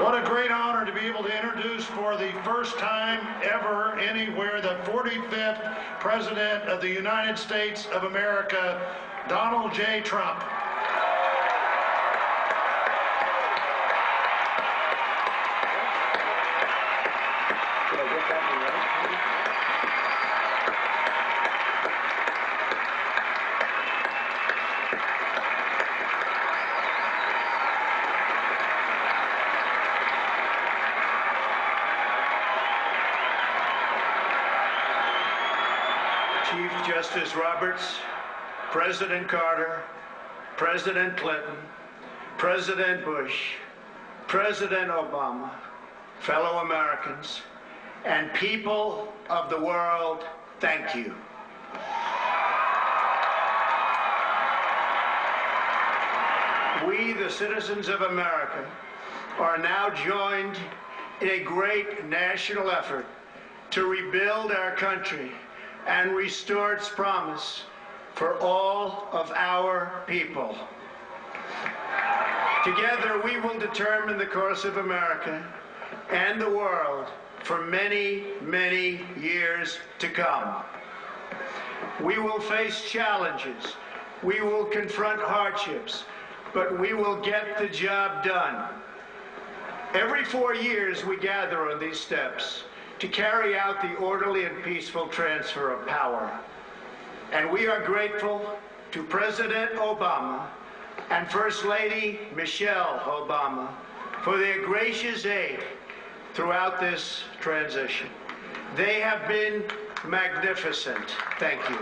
What a great honor to be able to introduce for the first time ever anywhere the 45th President of the United States of America, Donald J. Trump. Chief Justice Roberts, President Carter, President Clinton, President Bush, President Obama, fellow Americans, and people of the world, thank you. We, the citizens of America, are now joined in a great national effort to rebuild our country and restore its promise for all of our people. Together, we will determine the course of America and the world for many, many years to come. We will face challenges. We will confront hardships, but we will get the job done. Every 4 years, we gather on these steps to carry out the orderly and peaceful transfer of power. And we are grateful to President Obama and First Lady Michelle Obama for their gracious aid throughout this transition. They have been magnificent. Thank you.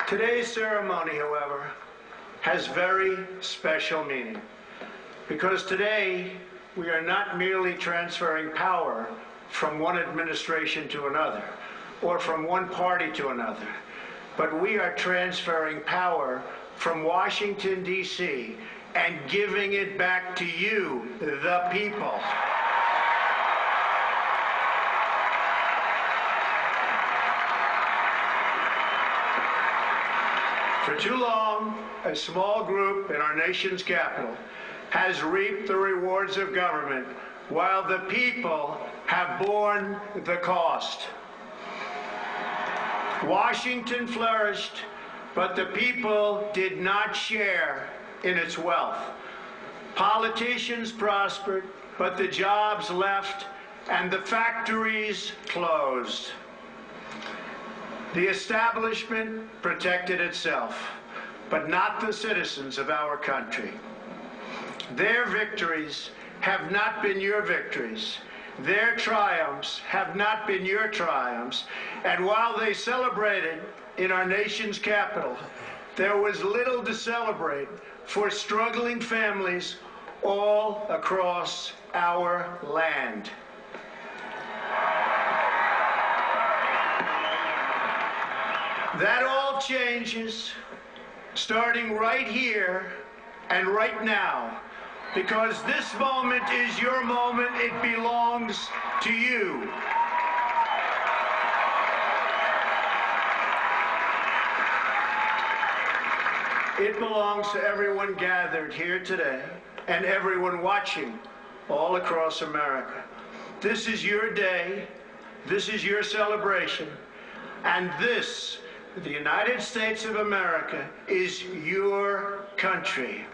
Today's ceremony, however, has very special meaning, because today we are not merely transferring power from one administration to another or from one party to another, but we are transferring power from Washington, D.C. and giving it back to you, the people. For too long, a small group in our nation's capital has reaped the rewards of government while the people have borne the cost. Washington flourished, but the people did not share in its wealth. Politicians prospered, but the jobs left and the factories closed. The establishment protected itself, but not the citizens of our country. Their victories have not been your victories. Their triumphs have not been your triumphs. And while they celebrated in our nation's capital, there was little to celebrate for struggling families all across our land. That all changes starting right here and right now, because this moment is your moment. It belongs to you. It belongs to everyone gathered here today and everyone watching all across America. This is your day. This is your celebration. And this, the United States of America, is your country.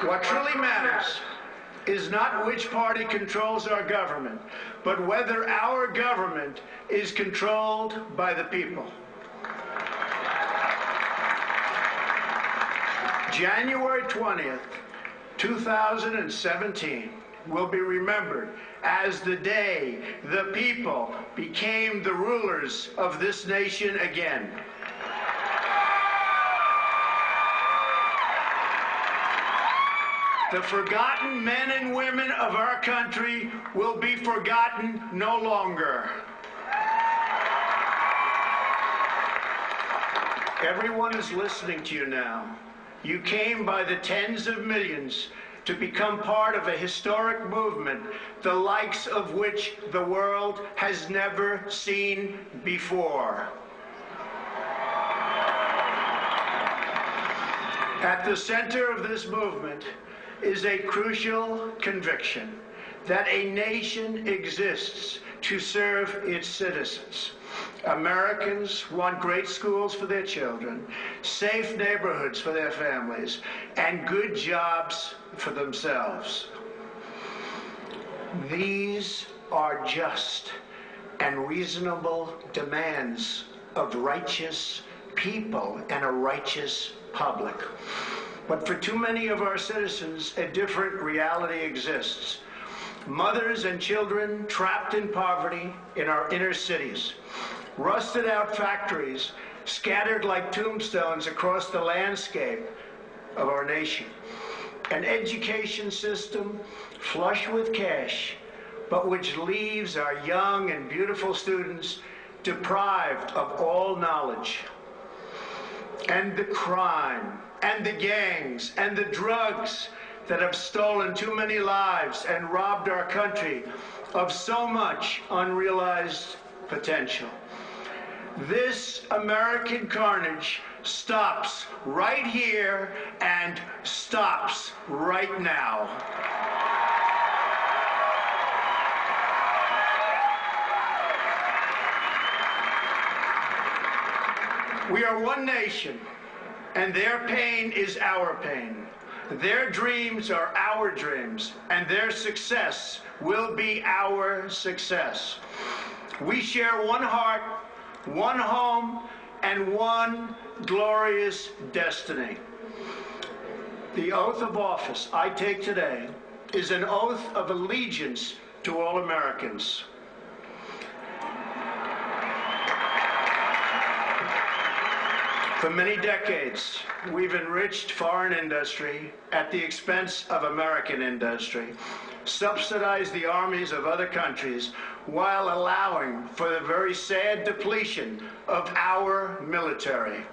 What truly matters is not which party controls our government, but whether our government is controlled by the people. January 20th, 2017 will be remembered as the day the people became the rulers of this nation again. The forgotten men and women of our country will be forgotten no longer. Everyone is listening to you now. You came by the tens of millions to become part of a historic movement, the likes of which the world has never seen before. At the center of this movement is a crucial conviction that a nation exists to serve its citizens. Americans want great schools for their children, safe neighborhoods for their families, and good jobs for themselves. These are just and reasonable demands of righteous people and a righteous public. But for too many of our citizens, a different reality exists. Mothers and children trapped in poverty in our inner cities, rusted out factories scattered like tombstones across the landscape of our nation, an education system flush with cash, but which leaves our young and beautiful students deprived of all knowledge. And the crime, and the gangs, and the drugs that have stolen too many lives and robbed our country of so much unrealized potential. This American carnage stops right here and stops right now. We are one nation, and their pain is our pain. Their dreams are our dreams, and their success will be our success. We share one heart, one home, and one glorious destiny. The oath of office I take today is an oath of allegiance to all Americans. For many decades, we've enriched foreign industry at the expense of American industry, subsidized the armies of other countries while allowing for the very sad depletion of our military.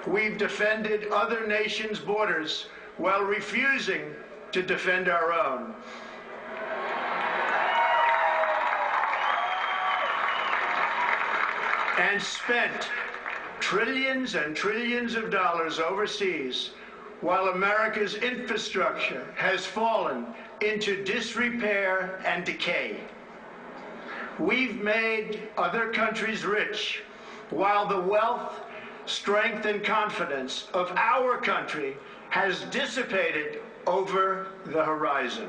We've defended other nations' borders while refusing to defend our own. And spent trillions and trillions of dollars overseas while America's infrastructure has fallen into disrepair and decay. We've made other countries rich while the wealth, strength, and confidence of our country has dissipated over the horizon.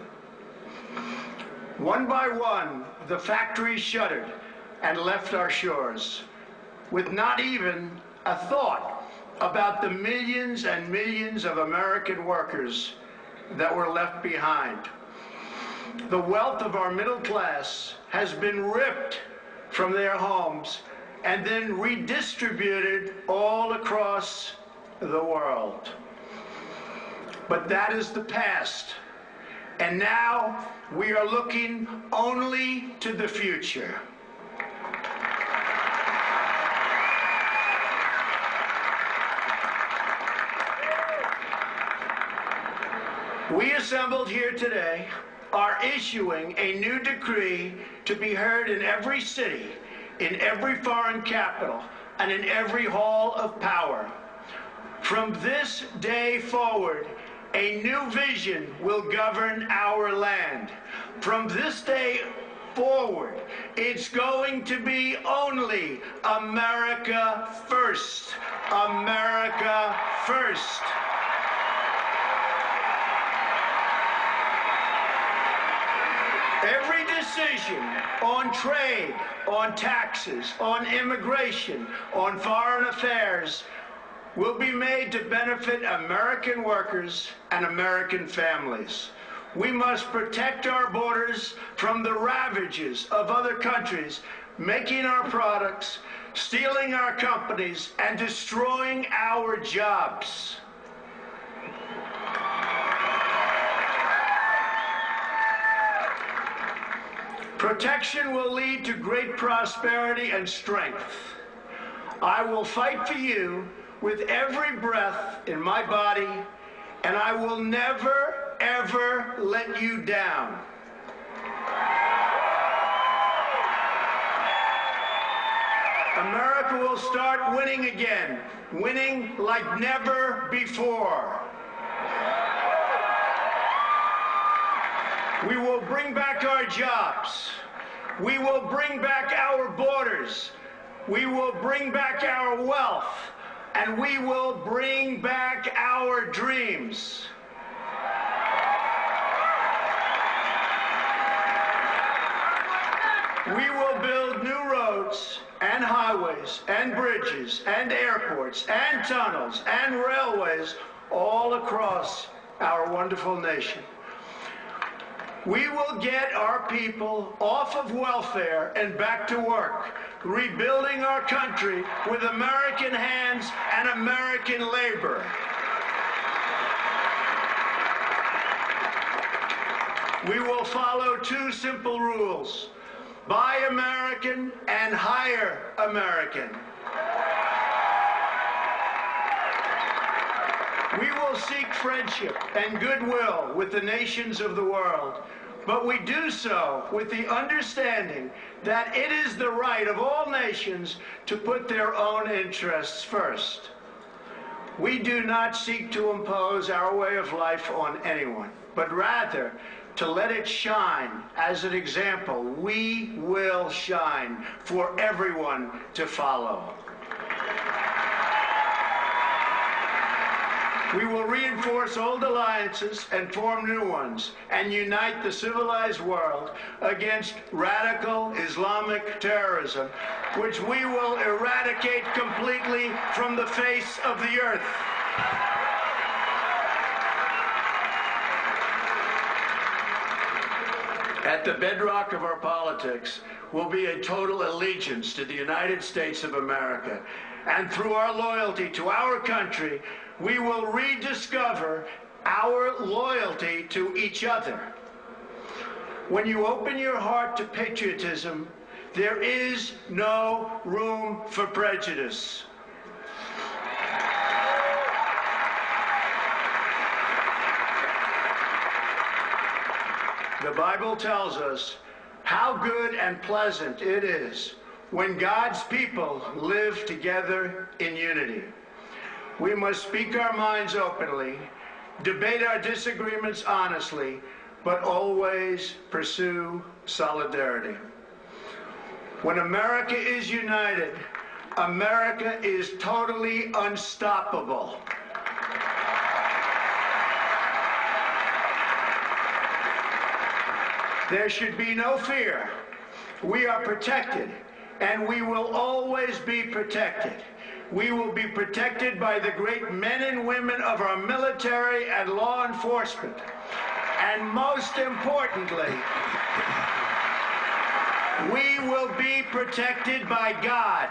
One by one, the factories shuttered and left our shores, with not even a thought about the millions and millions of American workers that were left behind. The wealth of our middle class has been ripped from their homes and then redistributed all across the world. But that is the past, and now we are looking only to the future. We assembled here today are issuing a new decree to be heard in every city, in every foreign capital, and in every hall of power. From this day forward, a new vision will govern our land. From this day forward, it's going to be only America first. America first. Every decision on trade, on taxes, on immigration, on foreign affairs will be made to benefit American workers and American families. We must protect our borders from the ravages of other countries, making our products, stealing our companies, and destroying our jobs. Protection will lead to great prosperity and strength. I will fight for you with every breath in my body, and I will never, ever let you down. America will start winning again, winning like never before. We will bring back our jobs. We will bring back our borders. We will bring back our wealth. And we will bring back our dreams. We will build new roads and highways and bridges and airports and tunnels and railways all across our wonderful nation. We will get our people off of welfare and back to work, rebuilding our country with American hands and American labor. We will follow two simple rules: buy American and hire American. We will seek friendship and goodwill with the nations of the world, but we do so with the understanding that it is the right of all nations to put their own interests first. We do not seek to impose our way of life on anyone, but rather to let it shine as an example. We will shine for everyone to follow. We will reinforce old alliances and form new ones and unite the civilized world against radical Islamic terrorism, which we will eradicate completely from the face of the earth. At the bedrock of our politics will be a total allegiance to the United States of America. And through our loyalty to our country, we will rediscover our loyalty to each other. When you open your heart to patriotism, there is no room for prejudice. The Bible tells us how good and pleasant it is when God's people live together in unity. We must speak our minds openly, debate our disagreements honestly, but always pursue solidarity. When America is united, America is totally unstoppable. There should be no fear. We are protected, and we will always be protected. We will be protected by the great men and women of our military and law enforcement. And most importantly, we will be protected by God.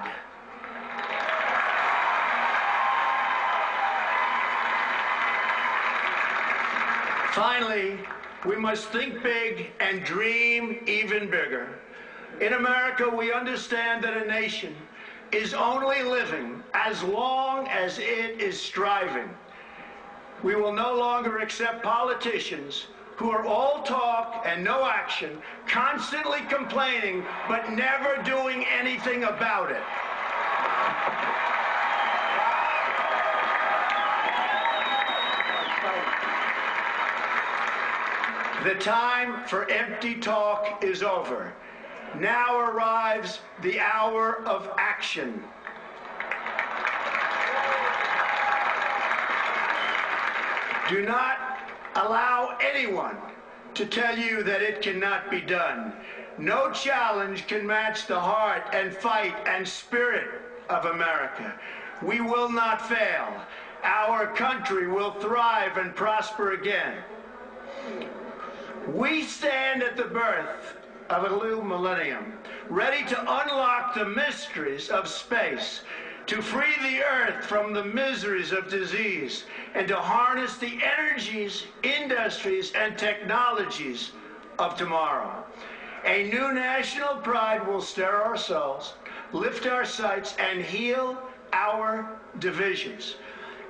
Finally, we must think big and dream even bigger. In America, we understand that a nation is only living as long as it is striving. We will no longer accept politicians who are all talk and no action, constantly complaining but never doing anything about it. The time for empty talk is over. Now arrives the hour of action. Do not allow anyone to tell you that it cannot be done. No challenge can match the heart and fight and spirit of America. We will not fail. Our country will thrive and prosper again. We stand at the birth of a new millennium, ready to unlock the mysteries of space, to free the earth from the miseries of disease, and to harness the energies, industries, and technologies of tomorrow. A new national pride will stir our souls, lift our sights, and heal our divisions.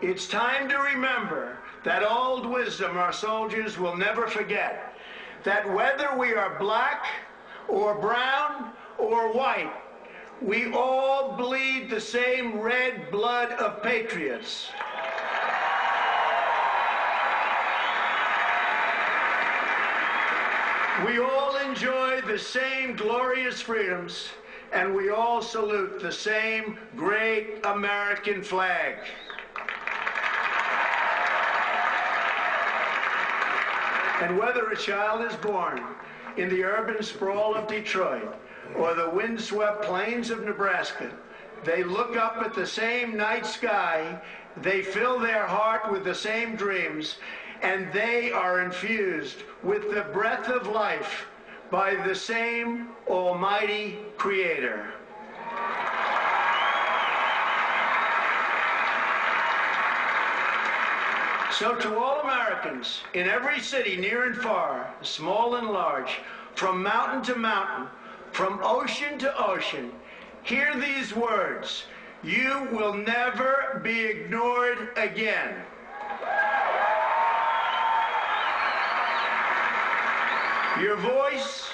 It's time to remember that old wisdom our soldiers will never forget, that whether we are black or brown or white, we all bleed the same red blood of patriots. We all enjoy the same glorious freedoms, and we all salute the same great American flag. And whether a child is born in the urban sprawl of Detroit or the windswept plains of Nebraska, they look up at the same night sky, they fill their heart with the same dreams, and they are infused with the breath of life by the same almighty Creator. So to all Americans in every city, near and far, small and large, from mountain to mountain, from ocean to ocean, hear these words: you will never be ignored again. Your voice,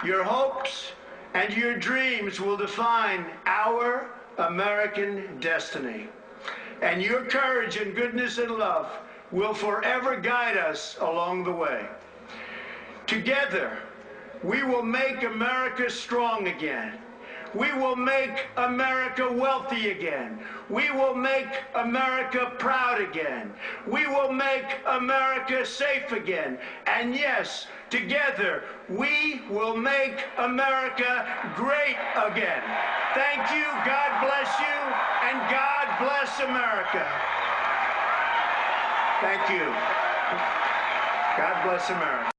your hopes, and your dreams will define our American destiny. And your courage and goodness and love will forever guide us along the way. Together, we will make America strong again. We will make America wealthy again. We will make America proud again. We will make America safe again. And yes, together, we will make America great again. Thank you, God bless you, and God bless America. Thank you. God bless America.